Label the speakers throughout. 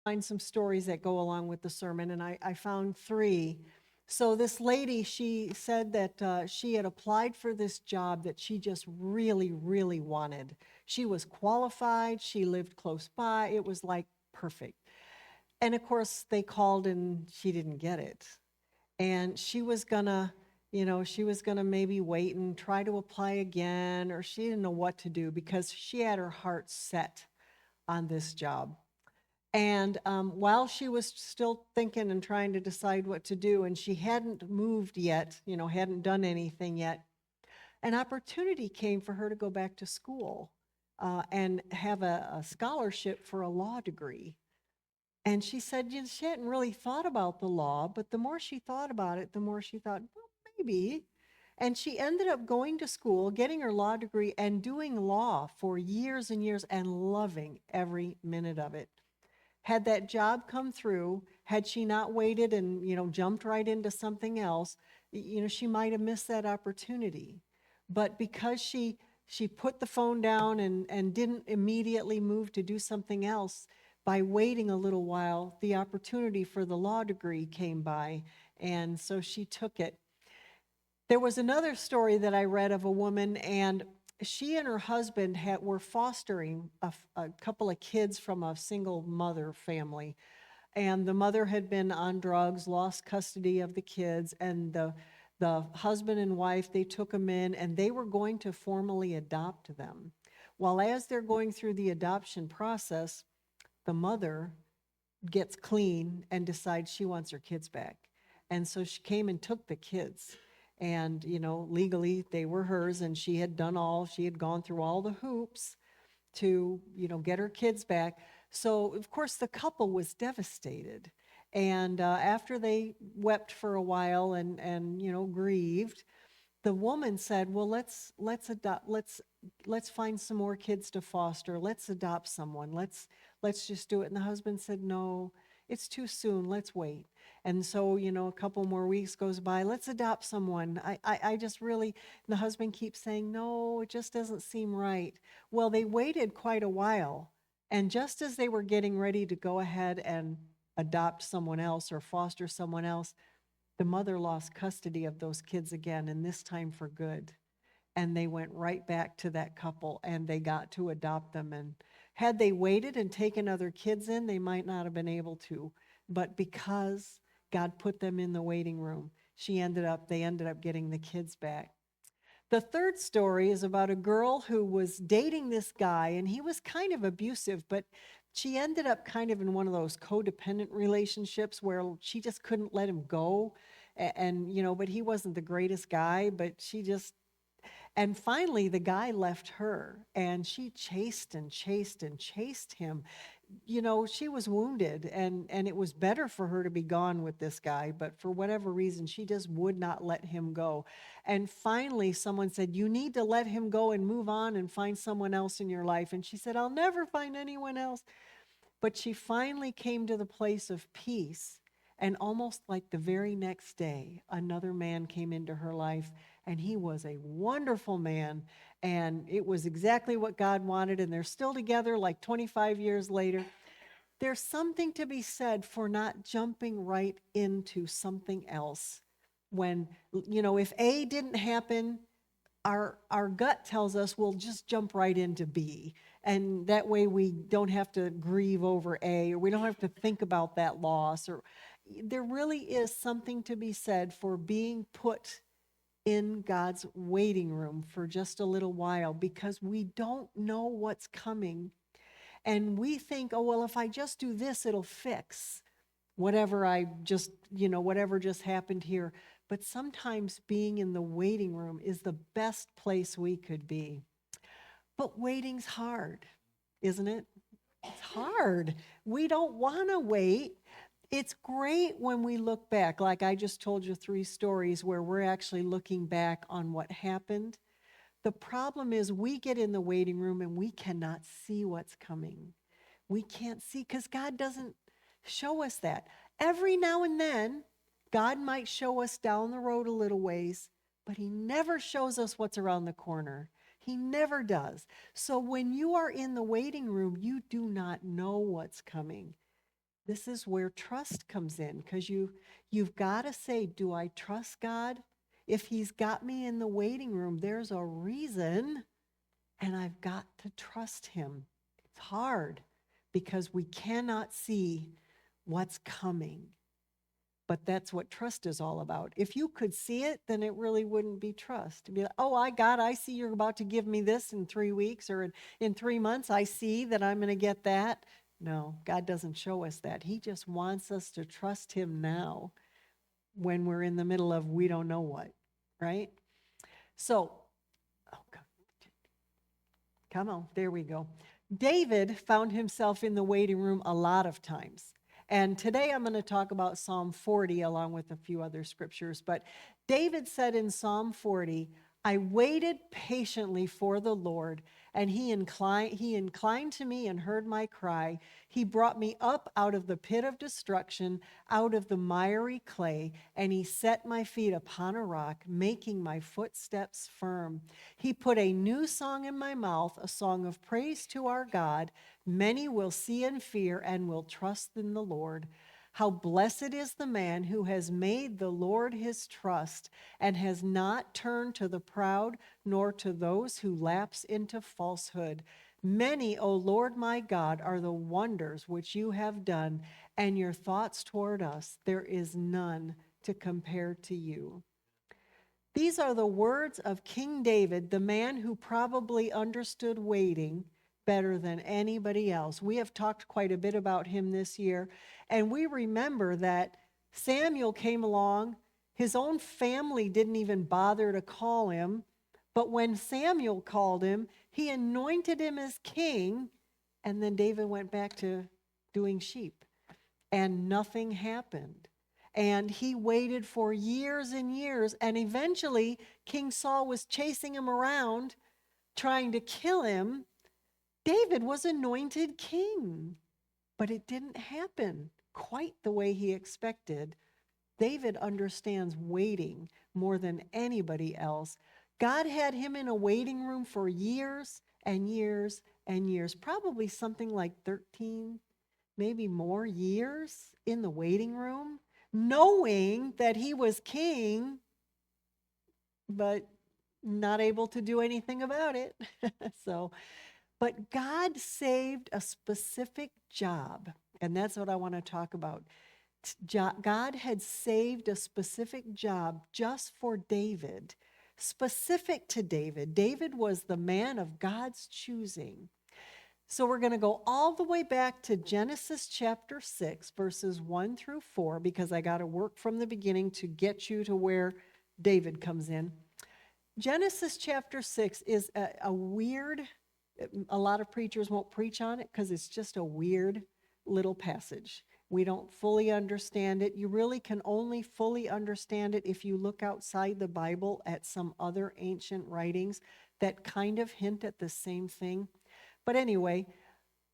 Speaker 1: find some stories that go along with the sermon, and I found three. So this lady, she said that she had applied for this job that she just really, really wanted. She was qualified. She lived close by. It was like perfect. And of course, they called and she didn't get it. And she was gonna, she was gonna maybe wait and try to apply again, or she didn't know what to do because she had her heart set on this job. And while she was still thinking and trying to decide what to do, and she hadn't moved yet, hadn't done anything yet, an opportunity came for her to go back to school and have a scholarship for a law degree. And she said she hadn't really thought about the law, but the more she thought about it, the more she thought, well, maybe. And she ended up going to school, getting her law degree, and doing law for years and years and loving every minute of it. Had that job come through, had she not waited and, jumped right into something else, she might have missed that opportunity. But because she put the phone down and didn't immediately move to do something else, by waiting a little while, the opportunity for the law degree came by, and so she took it. There was another story that I read of a woman, and she and her husband were fostering a couple of kids from a single mother family. And the mother had been on drugs, lost custody of the kids, and the husband and wife, they took them in, and they were going to formally adopt them. While as they're going through the adoption process, the mother gets clean and decides she wants her kids back. And so she came and took the kids. And, legally they were hers, and she had gone through all the hoops to, get her kids back. So, of course, the couple was devastated. And after they wept for a while and grieved, the woman said, "Well, let's find some more kids to foster. Let's adopt someone. Let's just do it." And the husband said, "No, it's too soon. Let's wait." And so, a couple more weeks goes by. "Let's adopt someone. I just really," and the husband keeps saying, "No, it just doesn't seem right." Well, they waited quite a while. And just as they were getting ready to go ahead and adopt someone else or foster someone else, the mother lost custody of those kids again, and this time for good. And they went right back to that couple and they got to adopt them. And had they waited and taken other kids in, they might not have been able to. But because God put them in the waiting room, they ended up getting the kids back. The third story is about a girl who was dating this guy, and he was kind of abusive, but she ended up kind of in one of those codependent relationships where she just couldn't let him go. And, but he wasn't the greatest guy, but and finally the guy left her, and she chased and chased and chased him. She was wounded, and it was better for her to be gone with this guy, but for whatever reason, she just would not let him go. And finally, someone said, "You need to let him go and move on and find someone else in your life." And she said, "I'll never find anyone else." But she finally came to the place of peace. And almost like the very next day, another man came into her life, and he was a wonderful man. And it was exactly what God wanted. And they're still together like 25 years later. There's something to be said for not jumping right into something else. When, if A didn't happen, our gut tells us we'll just jump right into B. And that way we don't have to grieve over A, or we don't have to think about that loss. Or there really is something to be said for being put in God's waiting room for just a little while, because we don't know what's coming. And we think, "Oh, well, if I just do this, it'll fix whatever just happened here." But sometimes being in the waiting room is the best place we could be. But waiting's hard, isn't it? It's hard. We don't want to wait. It's great when we look back, like I just told you 3 stories where we're actually looking back on what happened. The problem is we get in the waiting room and we cannot see what's coming. We can't see because God doesn't show us that. Every now and then, God might show us down the road a little ways, but he never shows us what's around the corner. He never does. So when you are in the waiting room, you do not know what's coming. This is where trust comes in, because you've got to say, do I trust God? If he's got me in the waiting room, there's a reason, and I've got to trust him. It's hard because we cannot see what's coming. But that's what trust is all about. If you could see it, then it really wouldn't be trust. It'd be like, oh, I see you're about to give me this in 3 weeks or in 3 months. I see that I'm going to get that. No, God doesn't show us that. He just wants us to trust him now when we're in the middle of we don't know what, right? So, oh, come on, there we go. David found himself in the waiting room a lot of times. And today I'm going to talk about Psalm 40 along with a few other scriptures. But David said in Psalm 40, I waited patiently for the Lord, and he inclined to me and heard my cry. He brought me up out of the pit of destruction, out of the miry clay, and he set my feet upon a rock, making my footsteps firm. He put a new song in my mouth, a song of praise to our God. Many will see and fear and will trust in the Lord. How blessed is the man who has made the Lord his trust and has not turned to the proud nor to those who lapse into falsehood. Many, O Lord my God, are the wonders which you have done, and your thoughts toward us, there is none to compare to you. These are the words of King David, the man who probably understood waiting better than anybody else. We have talked quite a bit about him this year, and we remember that Samuel came along. His own family didn't even bother to call him, but when Samuel called him, he anointed him as king, and then David went back to doing sheep, and nothing happened. And he waited for years and years, and eventually King Saul was chasing him around, trying to kill him. David was anointed king, but it didn't happen quite the way he expected. David understands waiting more than anybody else. God had him in a waiting room for years and years and years, probably something like 13, maybe more years in the waiting room, knowing that he was king, but not able to do anything about it. But God saved a specific job, and that's what I want to talk about. God had saved a specific job just for David, specific to David. David was the man of God's choosing. So we're going to go all the way back to Genesis chapter 6, verses 1 through 4, because I got to work from the beginning to get you to where David comes in. Genesis chapter 6 is a weird, a lot of preachers won't preach on it because it's just a weird little passage. We don't fully understand it. You really can only fully understand it if you look outside the Bible at some other ancient writings that kind of hint at the same thing. But anyway,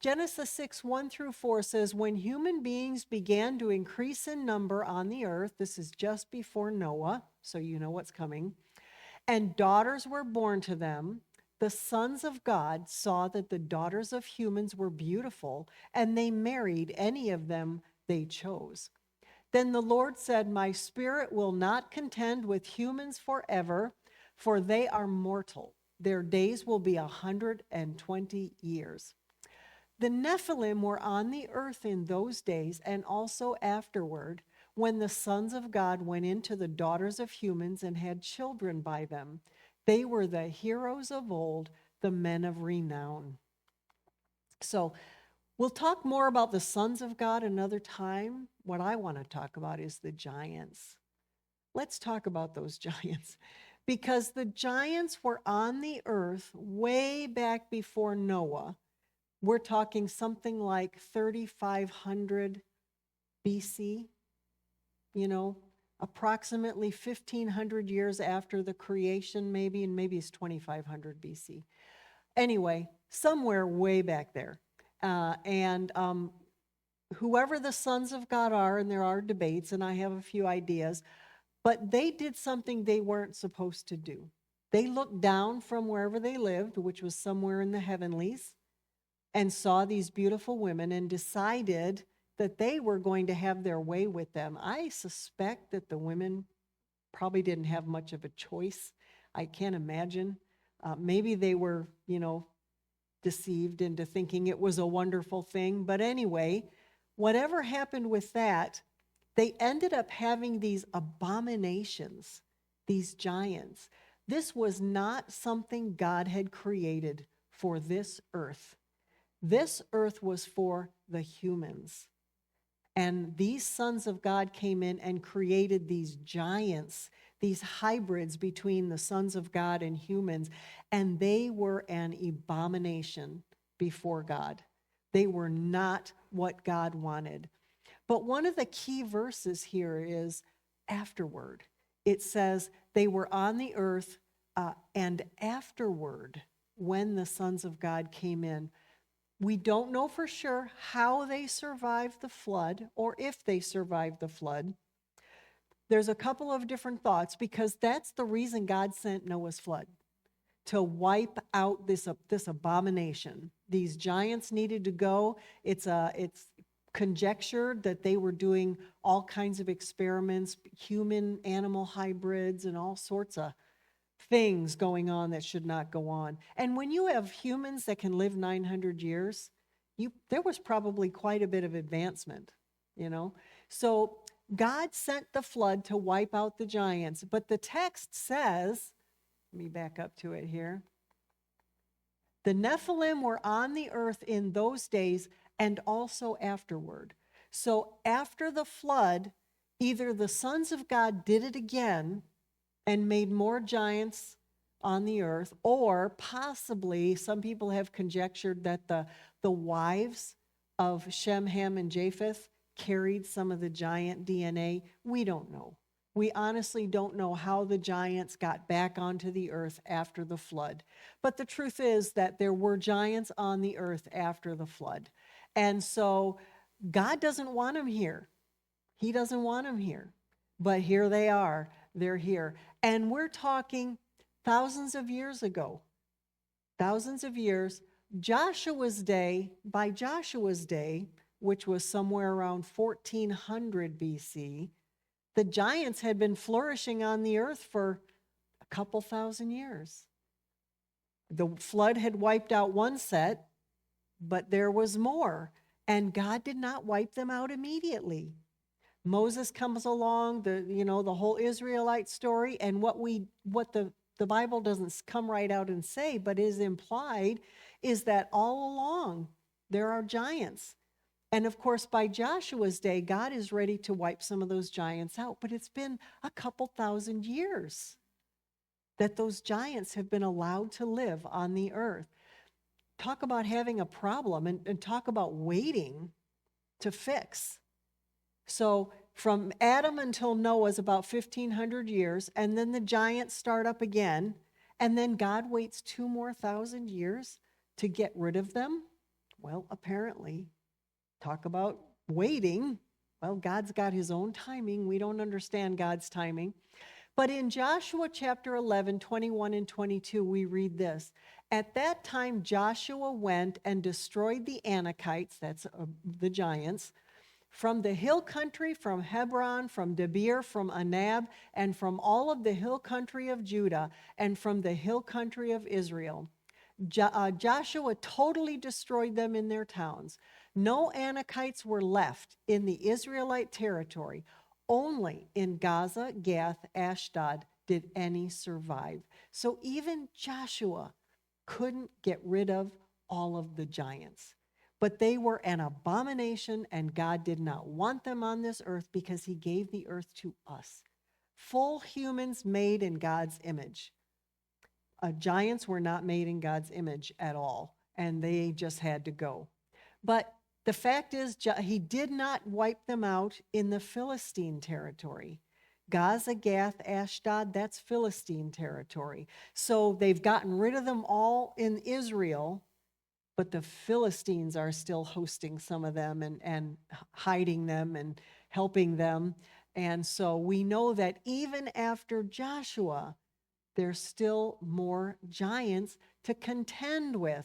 Speaker 1: Genesis 6, 1 through 4 says, when human beings began to increase in number on the earth, this is just before Noah, so you know what's coming, and daughters were born to them, the sons of God saw that the daughters of humans were beautiful, and they married any of them they chose. Then the Lord said, my spirit will not contend with humans forever, for they are mortal. Their days will be 120 years. The Nephilim were on the earth in those days and also afterward, when the sons of God went into the daughters of humans and had children by them. They were the heroes of old, the men of renown. So we'll talk more about the sons of God another time. What I want to talk about is the giants. Let's talk about those giants, because the giants were on the earth way back before Noah. We're talking something like 3,500 BC, approximately 1,500 years after the creation, maybe, and maybe it's 2,500 BC. Anyway, somewhere way back there. Whoever the sons of God are, and there are debates, and I have a few ideas, but they did something they weren't supposed to do. They looked down from wherever they lived, which was somewhere in the heavenlies, and saw these beautiful women and decided that they were going to have their way with them. I suspect that the women probably didn't have much of a choice. I can't imagine. Maybe they were, deceived into thinking it was a wonderful thing. But anyway, whatever happened with that, they ended up having these abominations, these giants. This was not something God had created for this earth. This earth was for the humans. And these sons of God came in and created these giants, these hybrids between the sons of God and humans, and they were an abomination before God. They were not what God wanted. But one of the key verses here is afterward. It says they were on the earth, and afterward, when the sons of God came in. We don't know for sure how they survived the flood or if they survived the flood. There's a couple of different thoughts, because that's the reason God sent Noah's flood, to wipe out this abomination. These giants needed to go. It's conjectured that they were doing all kinds of experiments, human animal hybrids and all sorts of things going on that should not go on. And when you have humans that can live 900 years, there was probably quite a bit of advancement, So God sent the flood to wipe out the giants. But the text says, let me back up to it here. The Nephilim were on the earth in those days and also afterward. So after the flood, either the sons of God did it again and made more giants on the earth, or possibly some people have conjectured that the wives of Shem, Ham, and Japheth carried some of the giant DNA. We don't know. We honestly don't know how the giants got back onto the earth after the flood. But the truth is that there were giants on the earth after the flood. And so God doesn't want them here. He doesn't want them here. But here they are. They're here. And we're talking thousands of years ago. Thousands of years. By Joshua's day, which was somewhere around 1400 BC, the giants had been flourishing on the earth for a couple thousand years. The flood had wiped out one set, but there was more. And God did not wipe them out immediately. Moses comes along, the whole Israelite story, and what the Bible doesn't come right out and say, but is implied, is that all along there are giants. And of course, by Joshua's day, God is ready to wipe some of those giants out, but it's been a couple thousand years that those giants have been allowed to live on the earth. Talk about having a problem, and talk about waiting to fix. So from Adam until Noah is about 1,500 years, and then the giants start up again, and then God waits 2 more thousand years to get rid of them? Well, apparently, talk about waiting. Well, God's got his own timing. We don't understand God's timing. But in Joshua chapter 11, 21 and 22, we read this. At that time, Joshua went and destroyed the Anakites, that's the giants, from the hill country, from Hebron, from Debir, from Anab, and from all of the hill country of Judah, and from the hill country of Israel. Joshua totally destroyed them in their towns. No Anakites were left in the Israelite territory. Only in Gaza, Gath, Ashdod did any survive. So even Joshua couldn't get rid of all of the giants. But they were an abomination, and God did not want them on this earth because he gave the earth to us. Full humans made in God's image. Giants were not made in God's image at all, and they just had to go. But the fact is, he did not wipe them out in the Philistine territory. Gaza, Gath, Ashdod, that's Philistine territory. So they've gotten rid of them all in Israel, but the Philistines are still hosting some of them and hiding them and helping them. And so we know that even after Joshua, there's still more giants to contend with.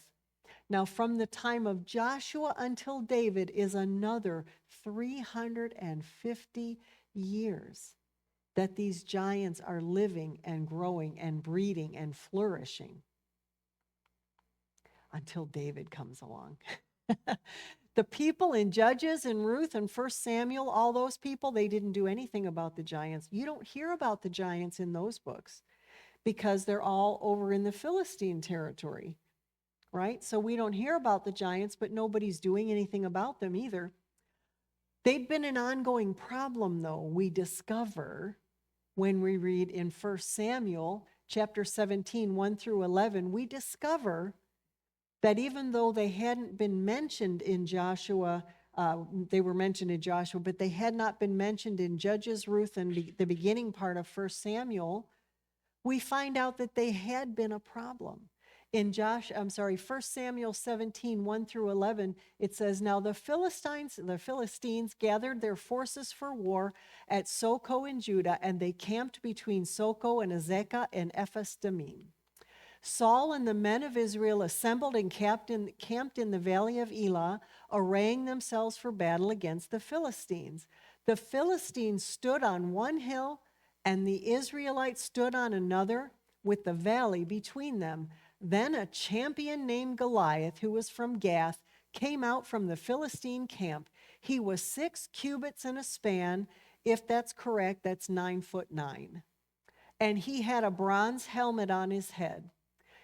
Speaker 1: Now, from the time of Joshua until David is another 350 years that these giants are living and growing and breeding and flourishing until David comes along. The people in Judges and Ruth and 1 Samuel, all those people, they didn't do anything about the giants. You don't hear about the giants in those books because they're all over in the Philistine territory, right? So we don't hear about the giants, but nobody's doing anything about them either. They'd been an ongoing problem, though, we discover when we read in 1 Samuel chapter 17, 1 through 11, we discover that even though they hadn't been mentioned in Joshua, they were mentioned in Joshua, but they had not been mentioned in Judges, Ruth, and the beginning part of 1 Samuel, we find out that they had been a problem. In 1 Samuel 17, 1 through 11, it says, Now the Philistines gathered their forces for war at Soko in Judah, and they camped between Soko and Azekah and Ephes Dammim. Saul and the men of Israel assembled and camped in the valley of Elah, arraying themselves for battle against the Philistines. The Philistines stood on one hill, and the Israelites stood on another, with the valley between them. Then a champion named Goliath, who was from Gath, came out from the Philistine camp. He was 6 cubits and a span. If that's correct, that's 9'9". And he had a bronze helmet on his head.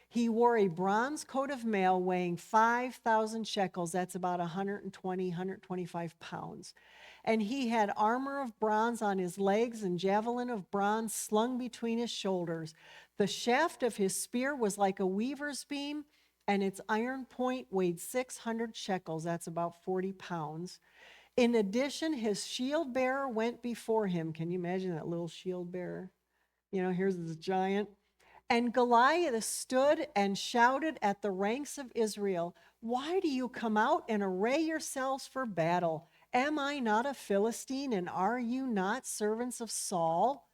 Speaker 1: He wore a bronze coat of mail weighing 5,000 shekels. That's about 125 pounds. And he had armor of bronze on his legs and javelin of bronze slung between his shoulders. The shaft of his spear was like a weaver's beam, and its iron point weighed 600 shekels. That's about 40 pounds. In addition, his shield bearer went before him. Can you imagine that little shield bearer? Here's this giant. And Goliath stood and shouted at the ranks of Israel, Why do you come out and array yourselves for battle? Am I not a Philistine, and are you not servants of Saul?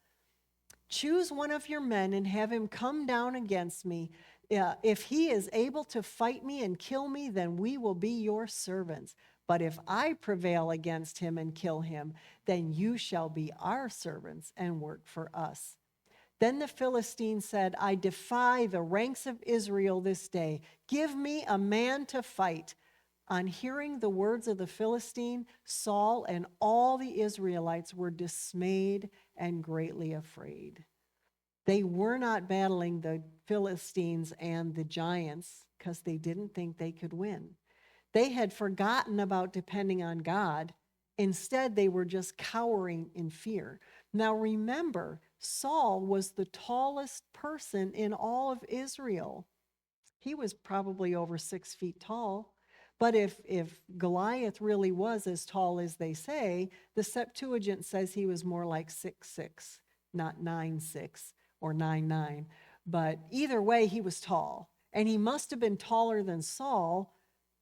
Speaker 1: Choose one of your men and have him come down against me. If he is able to fight me and kill me, then we will be your servants. But if I prevail against him and kill him, then you shall be our servants and work for us. Then the Philistine said, I defy the ranks of Israel this day. Give me a man to fight. On hearing the words of the Philistine, Saul and all the Israelites were dismayed and greatly afraid. They were not battling the Philistines and the giants because they didn't think they could win. They had forgotten about depending on God. Instead, they were just cowering in fear. Now remember, Saul was the tallest person in all of Israel. He was probably over 6 feet tall. But if Goliath really was as tall as they say, the Septuagint says he was more like 6'6", not 9'6" or 9'9". But either way, he was tall. And he must have been taller than Saul,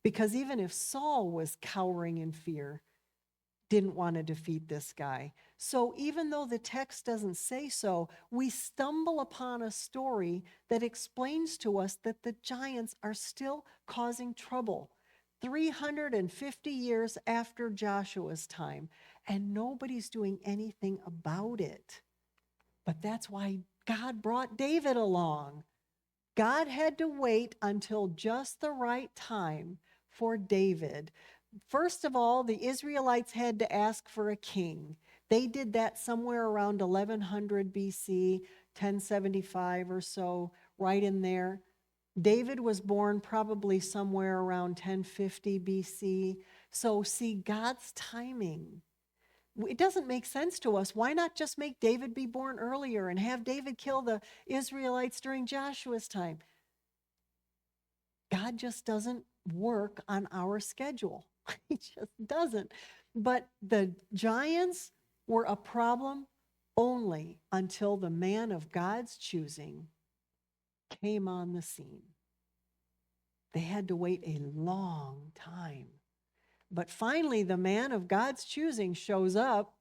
Speaker 1: because even if Saul was cowering in fear, didn't want to defeat this guy. So even though the text doesn't say so, we stumble upon a story that explains to us that the giants are still causing trouble 350 years after Joshua's time, and nobody's doing anything about it. But that's why God brought David along. God had to wait until just the right time for David. First of all, the Israelites had to ask for a king. They did that somewhere around 1100 BC, 1075 or so, right in there. David was born probably somewhere around 1050 BC. So see, God's timing. It doesn't make sense to us. Why not just make David be born earlier and have David kill the Israelites during Joshua's time? God just doesn't work on our schedule. He just doesn't. But the giants were a problem only until the man of God's choosing came on the scene. They had to wait a long time. But finally, the man of God's choosing shows up.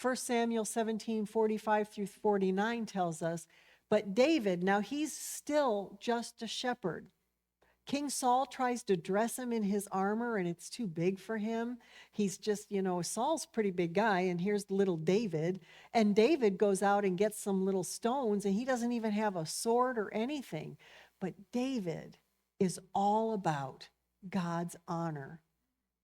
Speaker 1: 1 Samuel 17:45 through 49 tells us, but David, now he's still just a shepherd, King Saul tries to dress him in his armor and it's too big for him. He's just, Saul's a pretty big guy, and here's little David. And David goes out and gets some little stones, and he doesn't even have a sword or anything. But David is all about God's honor,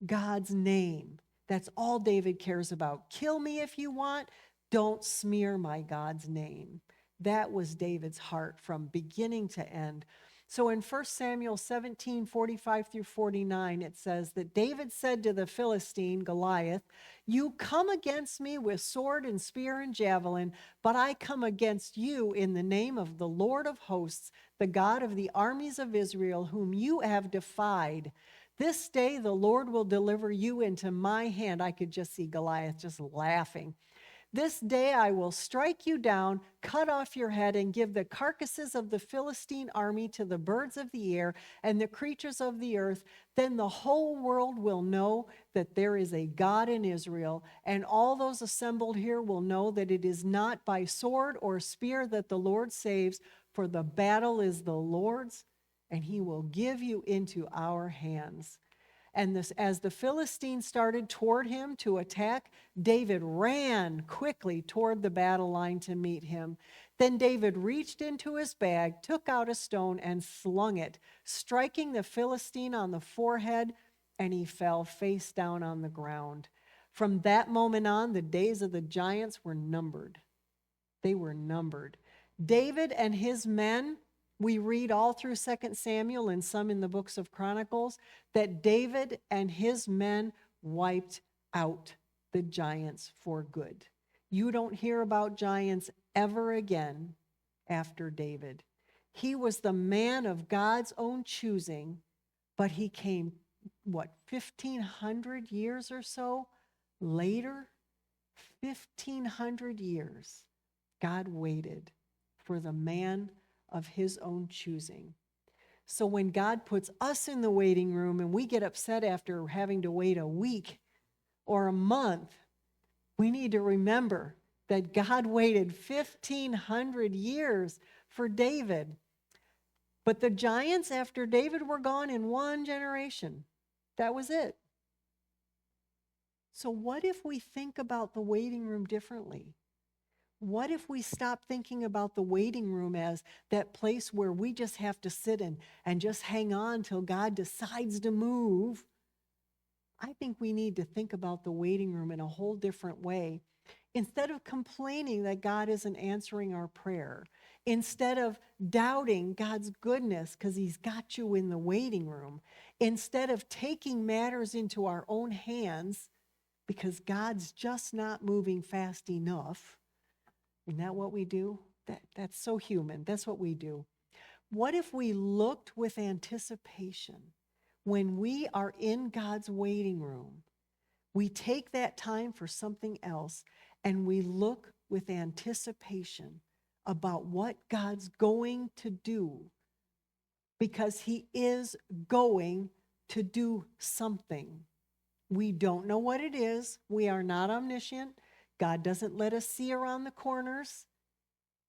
Speaker 1: God's name. That's all David cares about. Kill me if you want. Don't smear my God's name. That was David's heart from beginning to end. So in 1 Samuel 17:45 through 49, it says that David said to the Philistine, Goliath, "You come against me with sword and spear and javelin, but I come against you in the name of the Lord of hosts, the God of the armies of Israel, whom you have defied. This day the Lord will deliver you into my hand." I could just see Goliath just laughing. "This day I will strike you down, cut off your head, and give the carcasses of the Philistine army to the birds of the air and the creatures of the earth. Then the whole world will know that there is a God in Israel, and all those assembled here will know that it is not by sword or spear that the Lord saves, for the battle is the Lord's, and he will give you into our hands." And as the Philistines started toward him to attack, David ran quickly toward the battle line to meet him. Then David reached into his bag, took out a stone, and slung it, striking the Philistine on the forehead, and he fell face down on the ground. From that moment on, the days of the giants were numbered. They were numbered. David and his men, we read all through 2 Samuel and some in the books of Chronicles, that David and his men wiped out the giants for good. You don't hear about giants ever again after David. He was the man of God's own choosing, but he came, 1,500 years or so later? 1,500 years. God waited for the man of his own choosing. So when God puts us in the waiting room and we get upset after having to wait a week or a month, we need to remember that God waited 1,500 years for David. But the giants after David were gone in one generation. That was it. So what if we think about the waiting room differently? What if we stop thinking about the waiting room as that place where we just have to sit in and just hang on till God decides to move? I think we need to think about the waiting room in a whole different way. Instead of complaining that God isn't answering our prayer, instead of doubting God's goodness because he's got you in the waiting room, instead of taking matters into our own hands because God's just not moving fast enough. Isn't that what we do? That's so human. That's what we do. What if we looked with anticipation when we are in God's waiting room? We take that time for something else and we look with anticipation about what God's going to do, because he is going to do something. We don't know what it is. We are not omniscient. God doesn't let us see around the corners,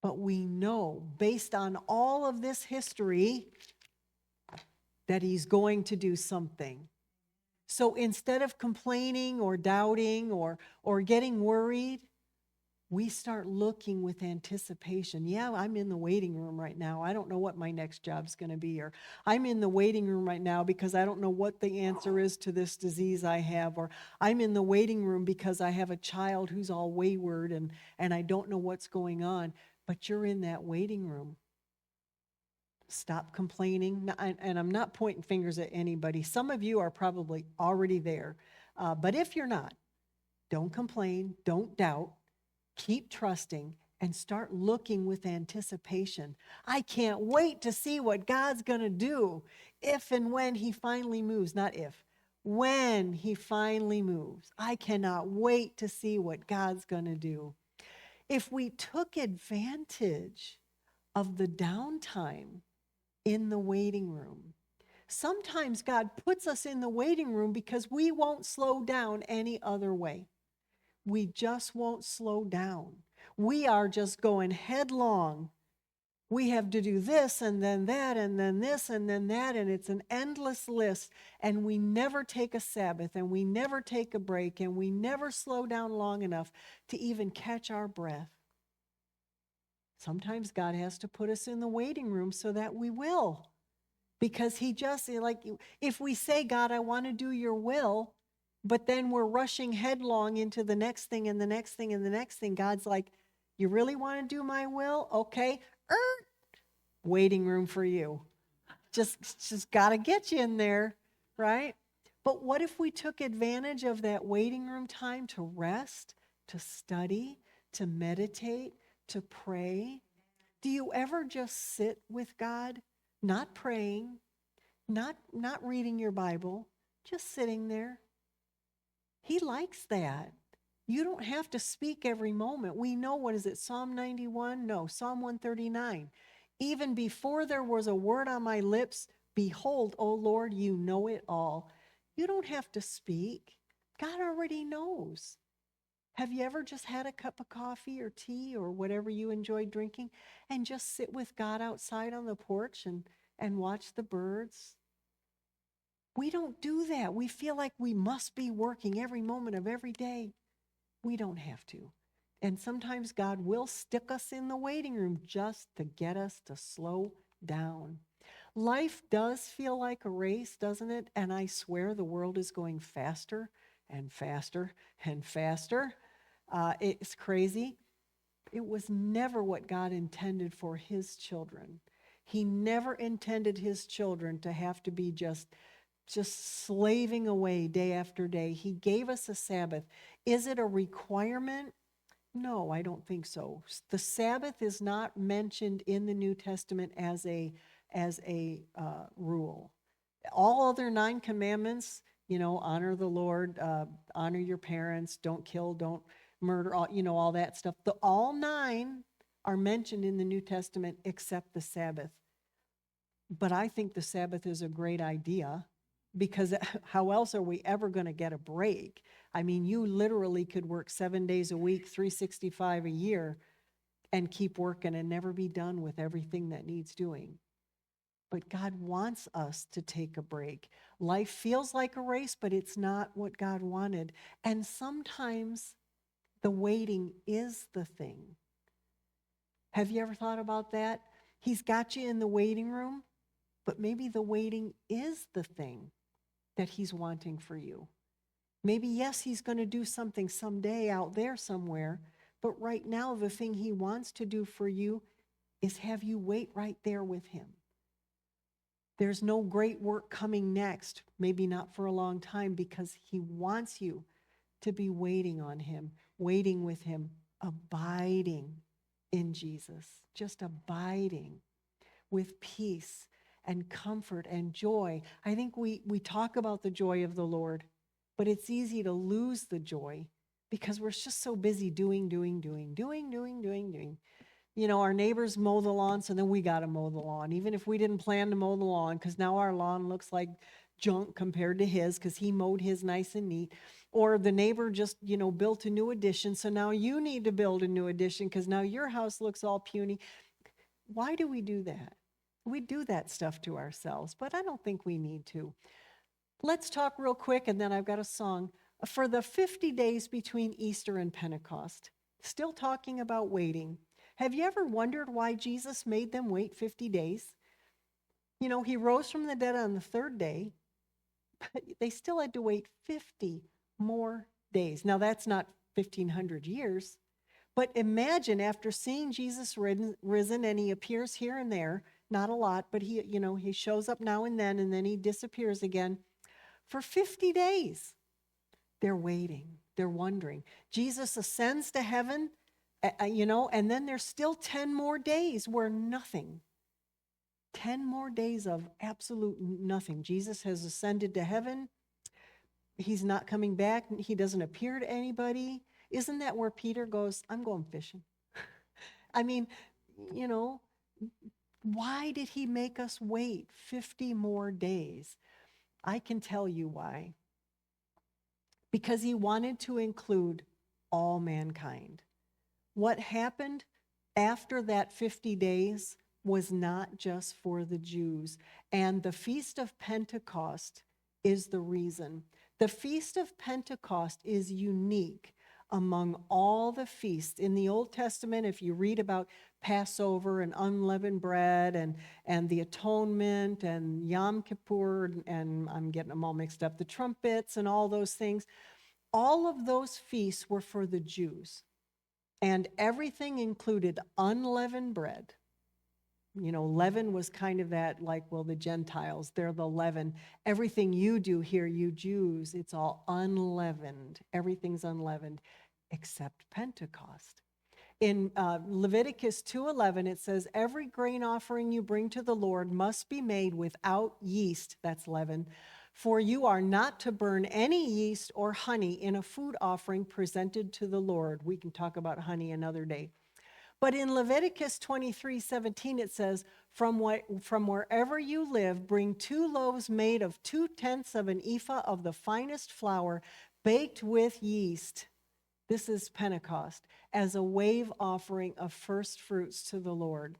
Speaker 1: but we know based on all of this history that he's going to do something. So instead of complaining or doubting or getting worried, we start looking with anticipation. Yeah, I'm in the waiting room right now. I don't know what my next job's going to be. Or I'm in the waiting room right now because I don't know what the answer is to this disease I have. Or I'm in the waiting room because I have a child who's all wayward and I don't know what's going on. But you're in that waiting room. Stop complaining. And I'm not pointing fingers at anybody. Some of you are probably already there. But if you're not, don't complain. Don't doubt. Keep trusting and start looking with anticipation. I can't wait to see what God's going to do if and when he finally moves. Not if, when he finally moves. I cannot wait to see what God's going to do. If we took advantage of the downtime in the waiting room, sometimes God puts us in the waiting room because we won't slow down any other way. We just won't slow down. We are just going headlong We have to do this and then that and then this and then that, and it's an endless list. And we never take a Sabbath, and we never take a break, and we never slow down long enough to even catch our breath. Sometimes God has to put us in the waiting room so that we will. Because he just, like, if we say, God, I want to do your will, but then we're rushing headlong into the next thing and the next thing and the next thing, God's like, you really want to do my will? Okay. Waiting room for you. Just got to get you in there, right? But what if we took advantage of that waiting room time to rest, to study, to meditate, to pray? Do you ever just sit with God, not praying, not reading your Bible, just sitting there? He likes that. You don't have to speak every moment. We know, what is it, Psalm 91? No, Psalm 139. Even before there was a word on my lips, behold, O Lord, you know it all. You don't have to speak. God already knows. Have you ever just had a cup of coffee or tea or whatever you enjoy drinking and just sit with God outside on the porch and watch the birds? We don't do that. We feel like we must be working every moment of every day. We don't have to. And sometimes God will stick us in the waiting room just to get us to slow down. Life does feel like a race, doesn't it? And I swear the world is going faster and faster and faster. It's crazy. It was never what God intended for his children. He never intended his children to have to be just slaving away day after day. He gave us a Sabbath. Is it a requirement? No, I don't think so. The Sabbath is not mentioned in the New Testament as a rule. All other 9 commandments, honor the Lord, honor your parents, don't kill, don't murder, all that stuff. All 9 are mentioned in the New Testament except the Sabbath. But I think the Sabbath is a great idea, because how else are we ever going to get a break? I mean, you literally could work 7 days a week, 365 a year, and keep working and never be done with everything that needs doing. But God wants us to take a break. Life feels like a race, but it's not what God wanted. And sometimes the waiting is the thing. Have you ever thought about that? He's got you in the waiting room, but maybe the waiting is the thing that he's wanting for you. Maybe, yes, he's going to do something someday out there somewhere, but right now the thing he wants to do for you is have you wait right there with him. There's no great work coming next, maybe not for a long time, because he wants you to be waiting on him, waiting with him, abiding in Jesus, just abiding with peace and comfort and joy. I think we talk about the joy of the Lord, but it's easy to lose the joy because we're just so busy doing. Our neighbors mow the lawn, so then we got to mow the lawn, even if we didn't plan to mow the lawn, because now our lawn looks like junk compared to his, because he mowed his nice and neat. Or the neighbor just, built a new addition, so now you need to build a new addition because now your house looks all puny. Why do we do that? We do that stuff to ourselves, but I don't think we need to. Let's talk real quick, and then I've got a song. For the 50 days between Easter and Pentecost, still talking about waiting. Have you ever wondered why Jesus made them wait 50 days? He rose from the dead on the 3rd day, but they still had to wait 50 more days. Now, that's not 1,500 years, but imagine after seeing Jesus risen, and he appears here and there, not a lot, but he shows up now and then he disappears again. For 50 days, they're waiting, they're wondering. Jesus ascends to heaven, and then there's still 10 more days where nothing. 10 more days of absolute nothing. Jesus has ascended to heaven. He's not coming back. He doesn't appear to anybody. Isn't that where Peter goes, I'm going fishing? I mean, why did he make us wait 50 more days? I can tell you why. Because he wanted to include all mankind. What happened after that 50 days was not just for the Jews. And the Feast of Pentecost is the reason. The Feast of Pentecost is unique among all the feasts. In the Old Testament, if you read about Passover and unleavened bread and the atonement and Yom Kippur, and I'm getting them all mixed up, the trumpets and all those things, all of those feasts were for the Jews. And everything included unleavened bread. You know, leaven was kind of that, like, well, the Gentiles, they're the leaven. Everything you do here, you Jews, it's all unleavened. Everything's unleavened except Pentecost. In Leviticus 2:11, it says, every grain offering you bring to the Lord must be made without yeast, that's leaven, for you are not to burn any yeast or honey in a food offering presented to the Lord. We can talk about honey another day. But in Leviticus 23:17, it says, from wherever you live, bring 2 loaves made of 2/10 of an ephah of the finest flour, baked with yeast. This is Pentecost, as a wave offering of first fruits to the Lord.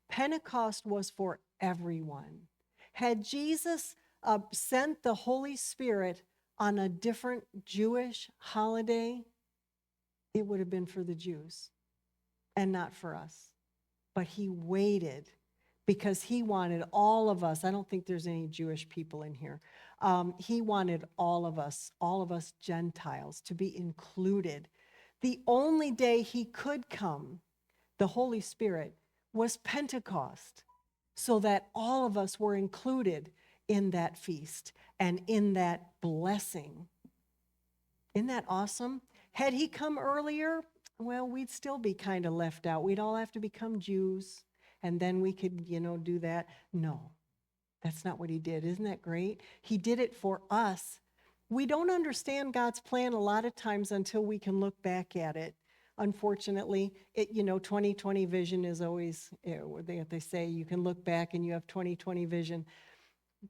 Speaker 1: Pentecost was for everyone. Had Jesus sent the Holy Spirit on a different Jewish holiday, it would have been for the Jews and not for us. But he waited because he wanted all of us. I don't think there's any Jewish people in here. He wanted all of us Gentiles, to be included. The only day he could come, the Holy Spirit, was Pentecost, so that all of us were included in that feast and in that blessing. Isn't that awesome? Had he come earlier, well, we'd still be kind of left out. We'd all have to become Jews, and then we could, do that. No, that's not what he did. Isn't that great? He did it for us. We don't understand God's plan a lot of times until we can look back at it. Unfortunately, 20/20 vision is always, they say you can look back and you have 20/20 vision.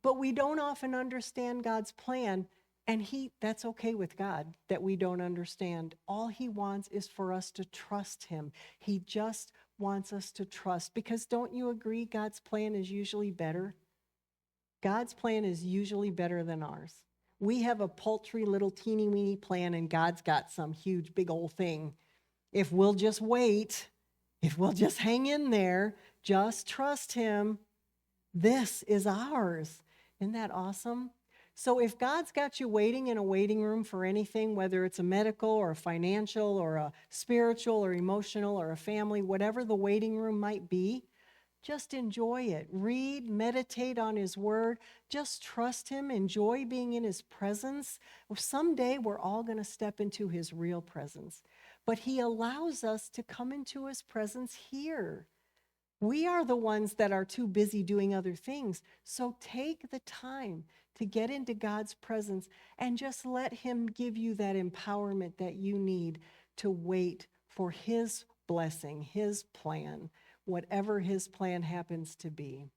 Speaker 1: But we don't often understand God's plan, and that's okay with God that we don't understand. All he wants is for us to trust him. He just wants us to trust, because don't you agree God's plan is usually better? God's plan is usually better than ours. We have a paltry little teeny weeny plan, and God's got some huge big old thing. If we'll just wait, if we'll just hang in there, just trust him, this is ours. Isn't that awesome? So if God's got you waiting in a waiting room for anything, whether it's a medical or a financial or a spiritual or emotional or a family, whatever the waiting room might be, just enjoy it. Read, meditate on his word. Just trust him. Enjoy being in his presence. Someday we're all going to step into his real presence. But he allows us to come into his presence here. We are the ones that are too busy doing other things. So take the time to get into God's presence and just let him give you that empowerment that you need to wait for his blessing, his plan, whatever his plan happens to be.